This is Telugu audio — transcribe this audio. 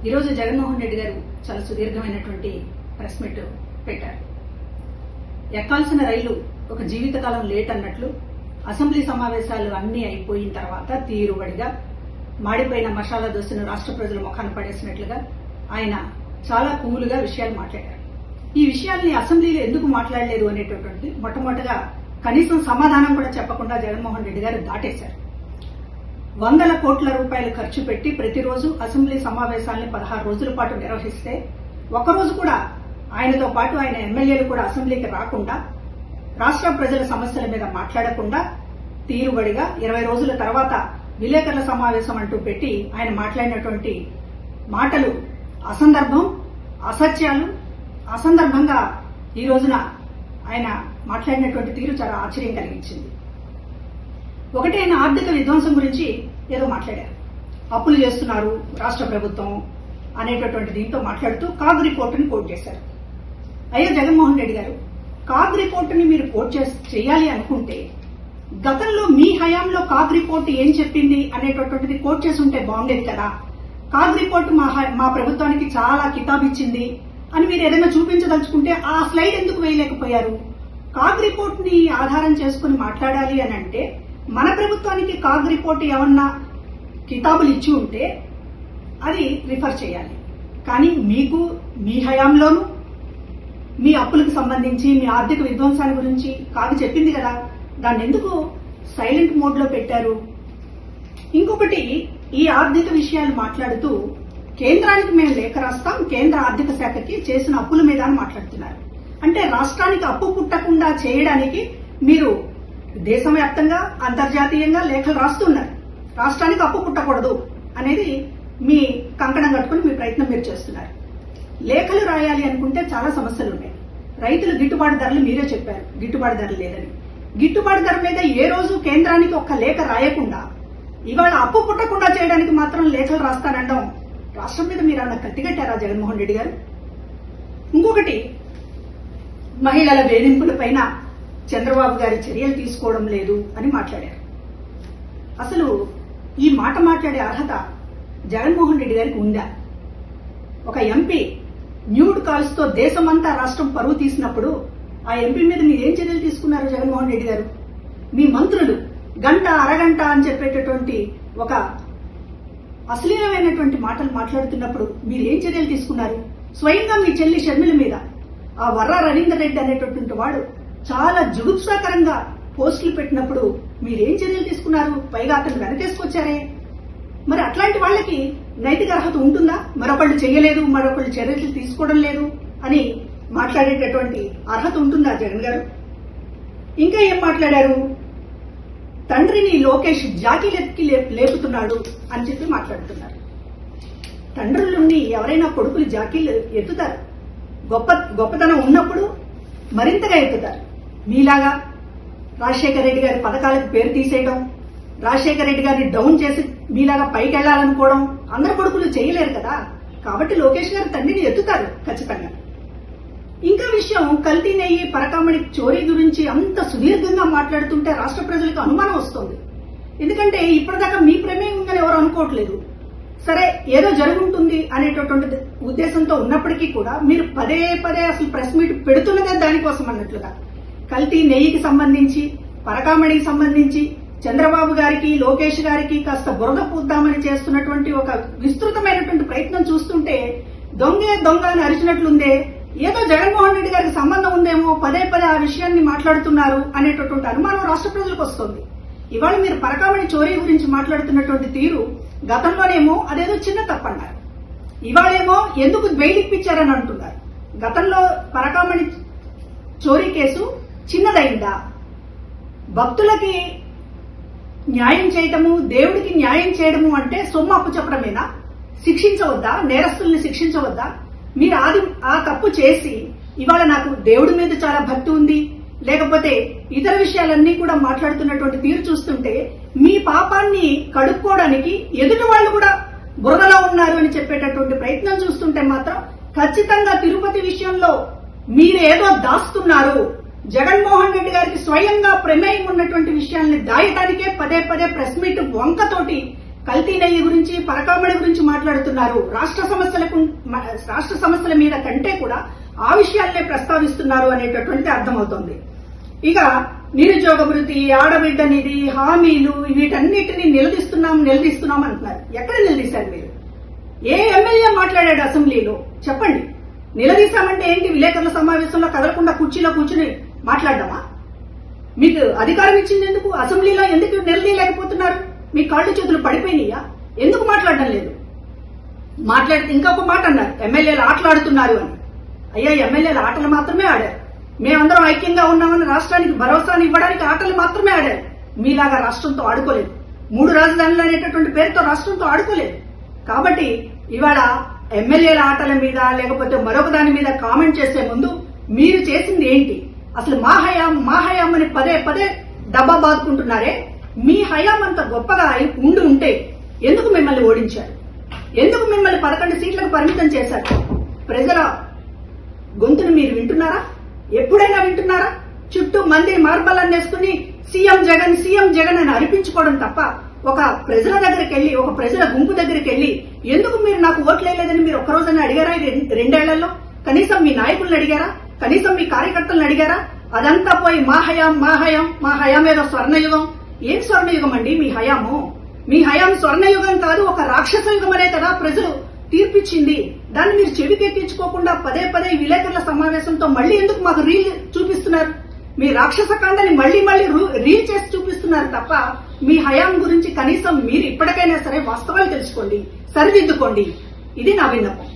ఈరోజు జగన్మోహన్ రెడ్డి గారు చాలా సుదీర్ఘమైనటువంటి ప్రెస్ మీట్ పెట్టారు. ఎక్కాల్సిన రైలు ఒక జీవితకాలం లేట్ అన్నట్లు అసెంబ్లీ సమావేశాలు అన్నీ అయిపోయిన తర్వాత తీరుబడిగా మాడిపోయిన మసాలా దోశను రాష్ట్ర ప్రజల ముఖాన పడేసినట్లుగా ఆయన చాలా కూలుగా విషయాలు మాట్లాడారు. ఈ విషయాల్ని అసెంబ్లీలో ఎందుకు మాట్లాడలేదు అనేటటువంటి మొట్టమొదటిగా కనీసం సమాధానం కూడా చెప్పకుండా జగన్మోహన్ రెడ్డి గారు దాటేశారు. 100 కోట్ల రూపాయలు ఖర్చు పెట్టి ప్రతిరోజు అసెంబ్లీ సమావేశాలను 16 రోజుల పాటు నిర్వహిస్తే ఒక్కరోజు కూడా ఆయనతో పాటు ఆయన ఎమ్మెల్యేలు కూడా అసెంబ్లీకి రాకుండా రాష్ట్ర ప్రజల సమస్యల మీద మాట్లాడకుండా తీరుబడిగా 20 రోజుల తర్వాత విలేకరుల సమావేశం అంటూ పెట్టి ఆయన మాట్లాడినటువంటి మాటలు అసందర్భం, అసత్యాలు. అసందర్భంగా ఈ రోజున ఆయన మాట్లాడినటువంటి తీరు చాలా ఆశ్చర్యం కలిగించింది. ఒకటి, ఆయన ఆర్థిక విధ్వంసం గురించి ఏదో మాట్లాడారు. అప్పులు చేస్తున్నారు రాష్ట్ర ప్రభుత్వం అనేటటువంటి దీంతో మాట్లాడుతూ కాగ్ రిపోర్టుని కోట్ చేశారు. అయ్యో జగన్మోహన్ రెడ్డి గారు, కాగ్ రిపోర్టుని మీరు కోట్ చేయాలి అనుకుంటే గతంలో మీ హయాంలో కాగ్ రిపోర్టు ఏం చెప్పింది అనేటటువంటిది కోట్ చేసి ఉంటే బాగుండేది కదా. కాగ్ రిపోర్టు మా ప్రభుత్వానికి చాలా కితాబిచ్చింది అని మీరు ఏదైనా చూపించదలుచుకుంటే ఆ స్లైడ్ ఎందుకు వేయలేకపోయారు? కాగ్ రిపోర్ట్ ని ఆధారం చేసుకుని మాట్లాడాలి అని అంటే మన ప్రభుత్వానికి కాగ్ రిపోర్ట్ ఏమన్నా కితాబులు ఇచ్చి ఉంటే అది రిఫర్ చేయాలి. కానీ మీకు మీ హయాంలోనూ మీ అప్పులకు సంబంధించి మీ ఆర్థిక విధ్వంసాన్ని గురించి కాగ్ చెప్పింది కదా, దాన్ని ఎందుకు సైలెంట్ మోడ్ లో పెట్టారు? ఇంకొకటి, ఈ ఆర్థిక విషయాలు మాట్లాడుతూ కేంద్రానికి మేము లేఖ రాస్తాం, కేంద్ర ఆర్థిక శాఖకి చేసిన అప్పుల మీద అని మాట్లాడుతున్నారు. అంటే రాష్ట్రానికి అప్పు పుట్టకుండా చేయడానికి మీరు దేశవ్యాప్తంగా అంతర్జాతీయంగా లేఖలు రాస్తున్నారు. రాష్ట్రానికి అప్పు పుట్టకూడదు అనేది మీ కంకణం కట్టుకుని మీ ప్రయత్నం మీరు చేస్తున్నారు. లేఖలు రాయాలి అనుకుంటే చాలా సమస్యలు ఉన్నాయి. రైతులు గిట్టుబాటు ధరలు మీరే చెప్పారు, గిట్టుబాటు ధర లేదని. గిట్టుబాటు ధర మీద ఏ రోజు కేంద్రానికి ఒక్క లేఖ రాయకుండా ఇవాళ అప్పు పుట్టకుండా చేయడానికి మాత్రం లేఖలు రాస్తానండం రాష్ట్రం మీద మీరు అన్న కత్తిగట్టారా జగన్మోహన్ రెడ్డి గారు? ఇంకొకటి, మహిళల వేధింపులపైన చంద్రబాబు గారి చర్యలు తీసుకోవడం లేదు అని మాట్లాడారు. అసలు ఈ మాట మాట్లాడే అర్హత జగన్మోహన్ రెడ్డి గారికి ఉందా? ఒక ఎంపీ న్యూడ్ కాల్స్ తో దేశమంతా రాష్ట్రం పరువు తీసినప్పుడు ఆ ఎంపీ మీద మీరేం చర్యలు తీసుకున్నారు జగన్మోహన్ రెడ్డి గారు? మీ మంత్రులు గంట అరగంట అని చెప్పేటటువంటి ఒక అశ్లీలమైనటువంటి మాటలు మాట్లాడుతున్నప్పుడు మీరేం చర్యలు తీసుకున్నారు? స్వయంగా మీ చెల్లి షర్మిల మీద ఆ వర్రా రవీందర్ రెడ్డి అనేటటువంటి వాడు చాలా జుగుప్సాకరంగా పోస్టులు పెట్టినప్పుడు మీరేం చర్యలు తీసుకున్నారు? పైగా అతను వెనకేసుకొచ్చారే. మరి అట్లాంటి వాళ్ళకి నైతిక అర్హత ఉంటుందా? మరొకళ్ళు చేయలేదు, మరొకళ్ళు చర్యలు తీసుకోవడం లేదు అని మాట్లాడేటటువంటి అర్హత ఉంటుందా జగన్ గారు? ఇంకా ఏం మాట్లాడారు? తండ్రిని లోకేష్ జాకీలెత్తి లేపుతున్నాడు అని చెప్పి మాట్లాడుతున్నారు. తండ్రులుండి ఎవరైనా కొడుకులు జాకీలు ఎత్తుతారు. గొప్పతనం ఉన్నప్పుడు మరింతగా ఎత్తుతారు. మీలాగా రాజశేఖర రెడ్డి గారి పథకాలకు పేరు తీసేయడం, రాజశేఖర రెడ్డి గారిని డౌన్ చేసి మీలాగా పైకి వెళ్లాలనుకోవడం అందరు కొడుకులు చేయలేరు కదా. కాబట్టి లోకేష్ గారు తండ్రిని ఎత్తుతారు ఖచ్చితంగా. ఇంకా విషయం, కల్తీ నెయ్యి పరకామణి చోరీ గురించి అంత సుదీర్ఘంగా మాట్లాడుతుంటే రాష్ట్ర ప్రజలకు అనుమానం వస్తుంది. ఎందుకంటే ఇప్పటిదాకా మీ ప్రమేయం ఉందని ఎవరు అనుకోవట్లేదు. సరే, ఏదో జరుగుంటుంది అనేటటువంటి ఉద్దేశంతో ఉన్నప్పటికీ కూడా మీరు పదే పదే అసలు ప్రెస్ మీట్ పెడుతున్నదే దానికోసం అన్నట్లుగా. కల్తీ నెయ్యికి సంబంధించి, పరకామణికి సంబంధించి చంద్రబాబు గారికి, లోకేష్ గారికి కాస్త బురద పూద్దామని చేస్తున్నటువంటి ఒక విస్తృతమైనటువంటి ప్రయత్నం చూస్తుంటే దొంగే దొంగ అని అరిచినట్లుందే. ఏదో జగన్మోహన్ రెడ్డి గారికి సంబంధం ఉందేమో, పదే పదే ఆ విషయాన్ని మాట్లాడుతున్నారు అనేటటువంటి అనుమానం రాష్ట్ర ప్రజలకు వస్తుంది. ఇవాళ మీరు పరకామణి చోరీ గురించి మాట్లాడుతున్నటువంటి తీరు గతంలోనేమో అదేదో చిన్న తప్పన్నారు, ఇవాళేమో ఎందుకు బెయిల్ ఇప్పించారని అంటున్నారు. గతంలో పరకామణి చోరీ కేసు చిన్నదైందా? భక్తులకి న్యాయం చేయటము, దేవుడికి న్యాయం చేయడము అంటే సొమ్ము అప్పు చెప్పడమేనా? శిక్షించవద్దా? నేరస్తుల్ని శిక్షించవద్దా? మీరు ఆ తప్పు చేసి ఇవాళ నాకు దేవుడి మీద చాలా భక్తి ఉంది, లేకపోతే ఇతర విషయాలన్నీ కూడా మాట్లాడుతున్నటువంటి తీరు చూస్తుంటే మీ పాపాన్ని కడుక్కోవడానికి ఎదుటి వాళ్ళు కూడా బురదలో ఉన్నారు అని చెప్పేటటువంటి ప్రయత్నం చూస్తుంటే మాత్రం ఖచ్చితంగా తిరుపతి విషయంలో మీరేదో దాస్తున్నారు. జగన్మోహన్ రెడ్డి గారికి స్వయంగా ప్రమేయం ఉన్నటువంటి విషయాల్ని దాయటానికే పదే పదే ప్రెస్ మీట్ వంకతోటి కల్తీ నెయ్యి గురించి, పరకామణి గురించి మాట్లాడుతున్నారు. రాష్ట్ర సమస్యల మీద కంటే కూడా ఆ విషయాలనే ప్రస్తావిస్తున్నారు అనేటటువంటిది అర్థమవుతోంది. ఇక నిరుద్యోగ భృతి, ఆడబిడ్డ నిధి, హామీలు, వీటన్నిటిని నిలదీస్తున్నాం అంటున్నారు. ఎక్కడ నిలదీశారు మీరు? ఏ ఎమ్మెల్యే మాట్లాడాడు అసెంబ్లీలో? చెప్పండి. నిలదీశామంటే ఏంటి? విలేకరుల సమావేశంలో కదలకుండా కుర్చీలో కూర్చుని మాట్లాడడమా? మీకు అధికారం ఇచ్చింది ఎందుకు? అసెంబ్లీలో ఎందుకు నిలదీయలేకపోతున్నారు? మీ కాళ్ళు చేతులు పడిపోయినాయా? ఎందుకు మాట్లాడడం లేదు? మాట్లాడితే ఇంకొక మాట అన్నారు, ఎమ్మెల్యేలు ఆటలాడుతున్నారు అని. అయ్యా, ఎమ్మెల్యేలు ఆటలు మాత్రమే ఆడారు. మేమందరం ఐక్యంగా ఉన్నామని రాష్ట్రానికి భరోసాని ఇవ్వడానికి ఆటలు మాత్రమే ఆడారు. మీలాగా రాష్ట్రంతో ఆడుకోలేదు. 3 రాజధానులు అనేటటువంటి పేరుతో రాష్ట్రంతో ఆడుకోలేదు. కాబట్టి ఇవాళ ఎమ్మెల్యేల ఆటల మీద లేకపోతే మరొక దాని మీద కామెంట్ చేసే ముందు మీరు చేసింది ఏంటి? అసలు మా హయాం అని పదే పదే డబ్బా బాదుకుంటున్నారే. మీ హయాం అంత గొప్పగా ఉంటే ఎందుకు మిమ్మల్ని ఓడించారు? ఎందుకు మిమ్మల్ని 11 సీట్లకు పరిమితం చేశారు? ప్రజల గొంతును మీరు వింటున్నారా? ఎప్పుడైనా వింటున్నారా? చుట్టూ మంది మార్బలన్నేసుకుని సీఎం జగన్ అని అనిపించుకోవడం తప్ప ఒక ప్రజల దగ్గరికి వెళ్లి, ఒక ప్రజల గుంపు దగ్గరికి వెళ్లి ఎందుకు మీరు నాకు ఓట్లు వేయలేదని మీరు ఒక్కరోజైనా అడిగారా? 2 ఏళ్లలో కనీసం మీ నాయకులను అడిగారా? కనీసం మీ కార్యకర్తలను అడిగారా? అదంతా పోయి మా హయాం ఏదో స్వర్ణయుగం. ఏం స్వర్ణయుగం అండి మీ హయాము? మీ హయాం స్వర్ణయుగం కాదు, ఒక రాక్షస యుగం అనే కదా ప్రజలు తీర్పిచ్చింది. దాన్ని మీరు చెవికెక్కించుకోకుండా పదే పదే విలేకరుల సమావేశంతో మళ్లీ ఎందుకు మాకు రీల్ చూపిస్తున్నారు? మీ రాక్షస కాండని మళ్లీ రీల్ చేసి చూపిస్తున్నారు తప్ప మీ హయాం గురించి కనీసం మీరు ఇప్పటికైనా సరే వాస్తవాలు తెలుసుకోండి, సరిదిద్దుకోండి. ఇది నా విన్నపం.